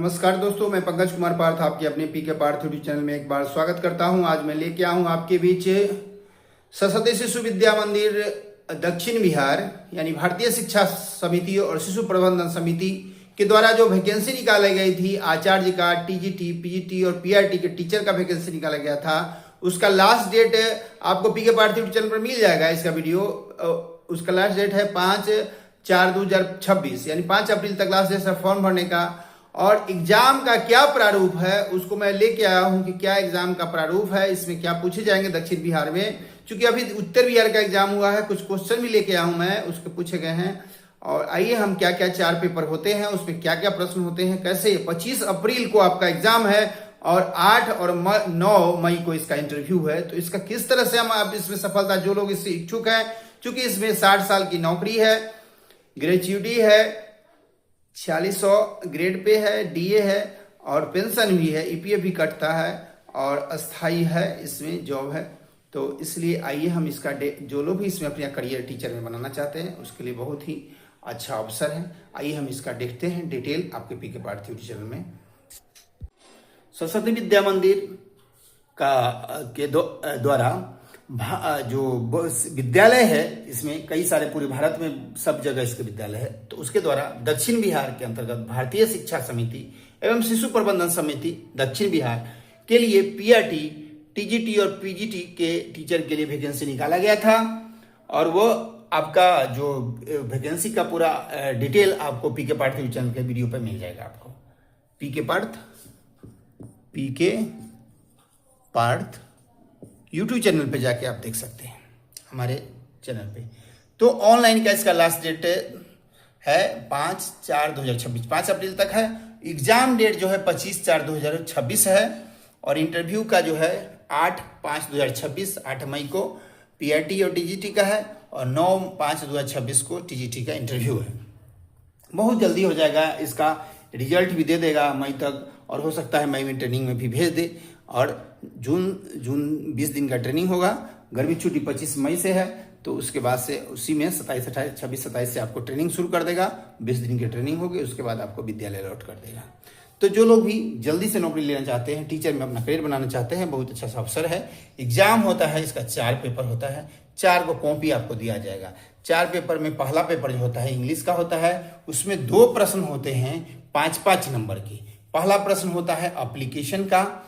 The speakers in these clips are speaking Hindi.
नमस्कार दोस्तों, मैं पंकज कुमार पार्थ आपके अपने पीके पार्थ यूट्यूब चैनल में एक बार स्वागत करता हूं। आज मैं लेके आया हूं आपके बीच सरस्वती शिशु विद्या मंदिर दक्षिण बिहार यानी भारतीय शिक्षा समिति और शिशु प्रबंधन समिति के द्वारा जो वैकेंसी निकाली गई थी आचार्य का, टीजीटी, पीजीटी और पीआरटी के टीचर का वैकेंसी निकाला गया था, उसका लास्ट डेट आपको पीके पार्थ यूट्यूब चैनल पर मिल जाएगा। इसका वीडियो उसका लास्ट डेट है 5/4/2026 यानी 5 अप्रैल तक लास्ट डेट है फॉर्म भरने का। और एग्जाम का क्या प्रारूप है उसको मैं लेके आया हूं कि क्या एग्जाम का प्रारूप है, इसमें क्या पूछे जाएंगे दक्षिण बिहार में। क्योंकि अभी उत्तर बिहार का एग्जाम हुआ है, कुछ क्वेश्चन भी लेके आया हूं मैं, उसके पूछे गए हैं। और आइए हम क्या क्या 4 पेपर होते हैं, उसमें क्या क्या प्रश्न होते हैं, कैसे 25 अप्रैल को आपका एग्जाम है और 8 और 9 मई को इसका इंटरव्यू है। तो इसका किस तरह से हम अब इसमें सफलता, जो लोग इससे इच्छुक हैं, क्योंकि इसमें 60 साल की नौकरी है, ग्रेच्युटी है, 4600 ग्रेड पे है, डीए है और पेंशन भी है, ईपीएफ भी कटता है और अस्थाई है, इसमें जॉब है। तो इसलिए आइए हम इसका जो लोग भी इसमें अपना करियर टीचर में बनाना चाहते हैं उसके लिए बहुत ही अच्छा अवसर है। आइए हम इसका देखते हैं डिटेल आपके पीके पार्थ यूट्यूब चैनल में। सरस्वती विद्या मंदिर का के द्वारा जो विद्यालय है, इसमें कई सारे पूरे भारत में सब जगह इसके विद्यालय है। तो उसके द्वारा दक्षिण बिहार के अंतर्गत भारतीय शिक्षा समिति एवं शिशु प्रबंधन समिति दक्षिण बिहार के लिए पीआरटी, टीजीटी और पीजीटी के टीचर के लिए वैकेंसी निकाला गया था। और वो आपका जो वैकेंसी का पूरा डिटेल आपको पीके पार्थ यूट्यूब चैनल के वीडियो पर मिल जाएगा। आपको पीके पार्थ यूट्यूब चैनल पे जाके आप देख सकते हैं हमारे चैनल पे। तो ऑनलाइन का इसका लास्ट डेट है 5/4/2026, 5 अप्रैल तक है। एग्जाम डेट जो है 25/4/2026 है और इंटरव्यू का जो है 8/5/2026 8 मई को पीआरटी और टीजीटी का है और 9/5/2026 को टीजीटी का इंटरव्यू है। बहुत जल्दी हो जाएगा, इसका रिजल्ट भी दे देगा मई तक और हो सकता है मई में ट्रेनिंग में भी भेज दे। और जून 20 दिन का ट्रेनिंग होगा। गर्मी छुट्टी 25 मई से है, तो उसके बाद से उसी में 27, 28, 26, 27 से आपको ट्रेनिंग शुरू कर देगा। 20 दिन की ट्रेनिंग होगी, उसके बाद आपको विद्यालय लौट कर देगा। तो जो लोग भी जल्दी से नौकरी लेना चाहते हैं, टीचर में अपना करियर बनाना चाहते हैं, बहुत अच्छा सा अवसर है। एग्जाम होता है, इसका 4 पेपर होता है, 4 को कॉपी आपको दिया जाएगा। 4 पेपर में पहला पेपर जो होता है इंग्लिश का होता है, उसमें 2 प्रश्न होते हैं 5-5 नंबर के। पहला प्रश्न होता है एप्लीकेशन का,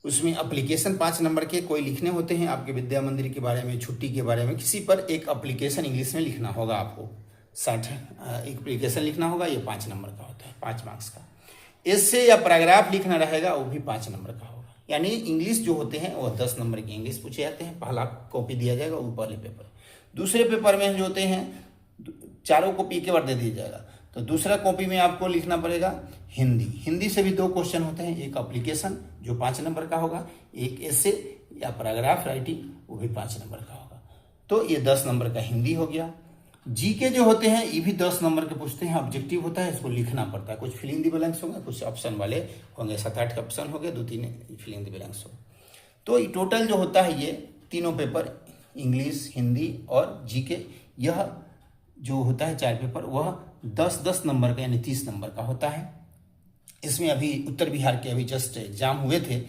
उसमें एप्लीकेशन 5 नंबर के कोई लिखने होते हैं, आपके विद्या मंदिर के बारे में, छुट्टी के बारे में, किसी पर एक एप्लीकेशन इंग्लिश में लिखना होगा। आपको 60 एप्लीकेशन लिखना होगा, ये 5 नंबर का होता है, 5 मार्क्स का। एस्से या पैराग्राफ लिखना रहेगा, वो भी 5 नंबर का होगा। यानी इंग्लिश जो होते हैं वो 10 नंबर के इंग्लिश पूछे जाते हैं। पहला कॉपी दिया जाएगा, वो पहले पेपर। दूसरे पेपर में जो होते हैं, चारों कॉपी एक बार दे दिया जाएगा। तो दूसरा कॉपी में आपको लिखना पड़ेगा हिंदी से भी 2 क्वेश्चन होते हैं, एक एप्लीकेशन जो 5 नंबर का होगा, एक एस्से या पैराग्राफ राइटिंग, वो भी 5 नंबर का होगा। तो ये 10 नंबर का हिंदी हो गया। जीके जो होते हैं ये भी 10 नंबर के पूछते हैं, ऑब्जेक्टिव होता है, इसको लिखना पड़ता है। कुछ फिल इन द ब्लैंक्स होंगे, कुछ ऑप्शन वाले होंगे, 7-8 के ऑप्शन हो गए, 2-3 फिल इन द ब्लैंक्स हो। तो टोटल जो होता है ये तीनों पेपर, इंग्लिश, हिंदी और जीके, यह जो होता है 4 पेपर, वह 10-10 नंबर का यानी 30 नंबर का होता है। इसमें अभी उत्तर बिहार के अभी जस्ट एग्जाम हुए थे,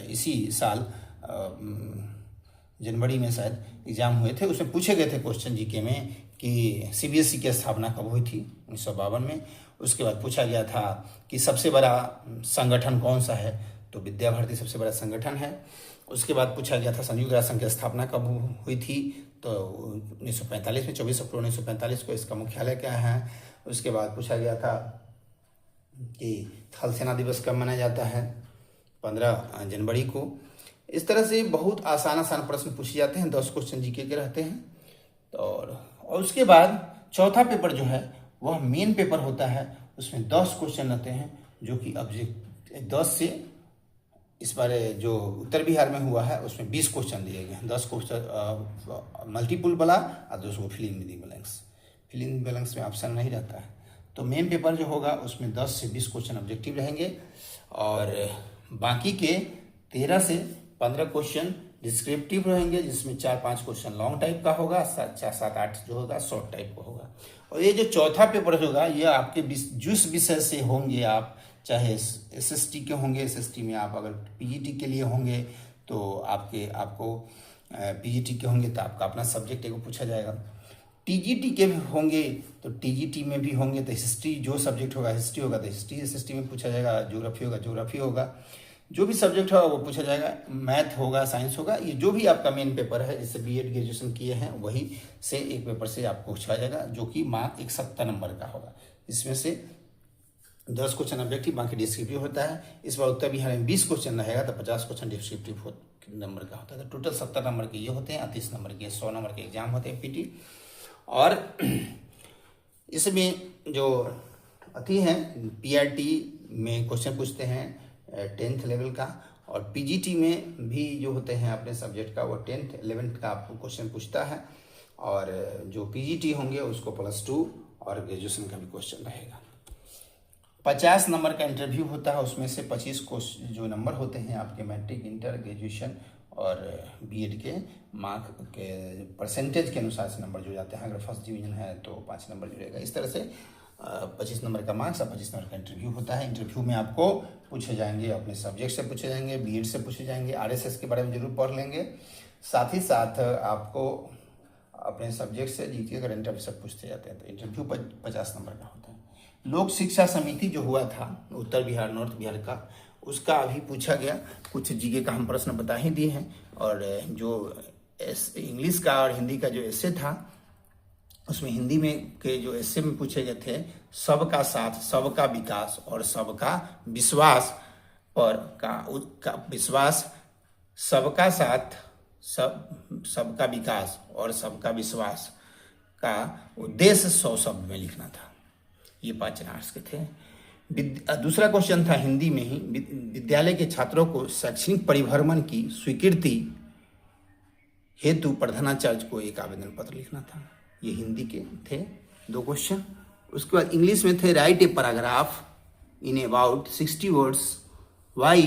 इसी साल जनवरी में शायद एग्जाम हुए थे। उसमें पूछे गए थे क्वेश्चन जीके में कि सीबीएसई की स्थापना कब हुई थी, 1952 में। उसके बाद पूछा गया था कि सबसे बड़ा संगठन कौन सा है, तो विद्या भारती सबसे बड़ा संगठन है। उसके बाद पूछा गया था संयुक्त राष्ट्र संघ की स्थापना कब हुई थी, तो 1945 में, 24 अक्टूबर 1945 को इसका मुख्यालय क्या है। उसके बाद पूछा गया था कि थल सेना दिवस कब मनाया जाता है, 15 जनवरी को। इस तरह से बहुत आसान प्रश्न पूछे जाते हैं, 10 क्वेश्चन जीके के रहते हैं। और उसके बाद चौथा पेपर जो है वह मेन पेपर होता है, उसमें 10 क्वेश्चन रहते हैं, जो कि ऑब्जेक्ट 10 से इस बार जो उत्तर बिहार में हुआ है उसमें 20 क्वेश्चन दिए गए हैं। 10 क्वेश्चन मल्टीपुल वाला और 2 fill in the blanks. Fill in the blanks में ऑप्शन नहीं रहता है। तो मेन पेपर जो होगा उसमें 10 से 20 क्वेश्चन ऑब्जेक्टिव रहेंगे और बाकी के 13 से 15 क्वेश्चन डिस्क्रिप्टिव रहेंगे, जिसमें 4-5 क्वेश्चन लॉन्ग टाइप का होगा, 4-7-8 जो होगा शॉर्ट टाइप का होगा। और ये जो चौथा पेपर होगा ये आपके जिस विषय से होंगे आप, चाहे एसएसटी के होंगे, एसएसटी में आप अगर पीजीटी के लिए होंगे तो आपको पीजीटी के होंगे तो आपका अपना सब्जेक्ट एगो पूछा जाएगा। टीजीटी के होंगे तो टीजीटी में भी होंगे तो हिस्ट्री, जो सब्जेक्ट होगा हिस्ट्री होगा तो हिस्ट्री एसएसटी में पूछा जाएगा, ज्योग्राफी होगा ज्योग्राफी होगा, जो भी सब्जेक्ट होगा वो पूछा जाएगा, मैथ होगा साइंस होगा। ये जो भी आपका मेन पेपर है, जैसे बीएड ग्रेजुएशन किए हैं वही से एक पेपर से आपको पूछा जाएगा, जो कि मार्क 70 नंबर का होगा। इसमें से 10 क्वेश्चन ऑब्जेक्टिव, बाकी डिस्क्रिप्टिव होता है। इस बार उत्तर बिहार में 20 क्वेश्चन रहेगा तो 50 क्वेश्चन डिस्क्रिप्टिव नंबर का होता है। तो टोटल 70 नंबर के ये होते हैं, 30 नंबर के 100 नंबर के एग्जाम होते हैं पीटी। और इसमें जो अति हैं पीआरटी में क्वेश्चन पूछते हैं 10th लेवल का, और पीजीटी में भी जो होते हैं अपने सब्जेक्ट का वो 10th 11th का आपको क्वेश्चन पूछता है। और जो पीजीटी होंगे उसको +2 और ग्रेजुएशन का भी क्वेश्चन रहेगा। 50 नंबर का इंटरव्यू होता है, उसमें से 25 जो नंबर होते हैं आपके मैट्रिक, इंटर, ग्रेजुएशन और बीएड के मार्क के परसेंटेज के अनुसार से नंबर जुड़ जाते हैं। अगर फर्स्ट डिवीजन है तो 5 नंबर जुड़ेगा। इस तरह से 25 नंबर का मार्क्स और 25 नंबर का इंटरव्यू होता है। इंटरव्यू में आपको पूछे जाएंगे, अपने सब्जेक्ट से पूछे जाएंगे, बीएड से पूछे जाएंगे, आरएसएस के बारे में जरूर पढ़ लेंगे। साथ ही साथ आपको अपने सब्जेक्ट से जीके करंट अफेयर सब पूछते जाते हैं। तो इंटरव्यू 50 नंबर का होता है। लोक शिक्षा समिति जो हुआ था उत्तर बिहार, नॉर्थ बिहार का, उसका अभी पूछा गया। कुछ जीके का हम प्रश्न बता ही दिए हैं। और जो इंग्लिश का और हिंदी का जो एस्से था, उसमें हिंदी में के जो एस्से में पूछे गए थे, सबका साथ, सबका विकास और सबका विश्वास पर का विश्वास, सबका साथ, सबका विकास और सबका विश्वास का उद्देश्य 100 शब्द में लिखना था। ये 5 आर्ट्स के थे। दूसरा क्वेश्चन था हिंदी में ही, विद्यालय के छात्रों को शैक्षणिक परिभ्रमण की स्वीकृति हेतु प्रधानाचार्य को एक आवेदन पत्र लिखना था। ये हिंदी के थे 2 क्वेश्चन। उसके बाद इंग्लिश में थे, write a paragraph in about 60 words why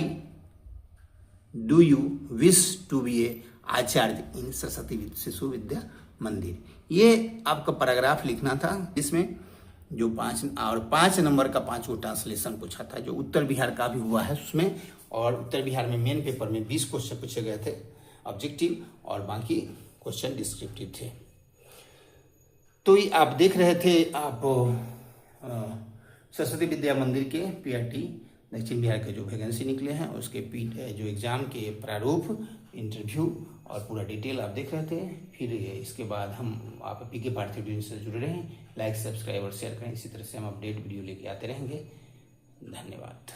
do you wish to be a acharya in Saraswati Shishu Vidya मंदिर। ये आपका पैराग्राफ लिखना था। इसमें जो 5 नंबर का 5 को ट्रांसलेशन पूछा था, जो उत्तर बिहार का भी हुआ है उसमें। और उत्तर बिहार में मेन पेपर में 20 क्वेश्चन पूछे गए थे ऑब्जेक्टिव, और बाकी क्वेश्चन डिस्क्रिप्टिव थे। तो ये आप देख रहे थे आप सरस्वती विद्या मंदिर के पीआरटी दक्षिण बिहार के जो वैकेंसी निकले हैं उसके जो एग्जाम के प्रारूप, इंटरव्यू और पूरा डिटेल आप देख रहे थे। फिर इसके बाद हम आप पीके पार्थिव टीवी से जुड़े रहें, लाइक, सब्सक्राइब और शेयर करें। इसी तरह से हम अपडेट वीडियो लेके आते रहेंगे। धन्यवाद।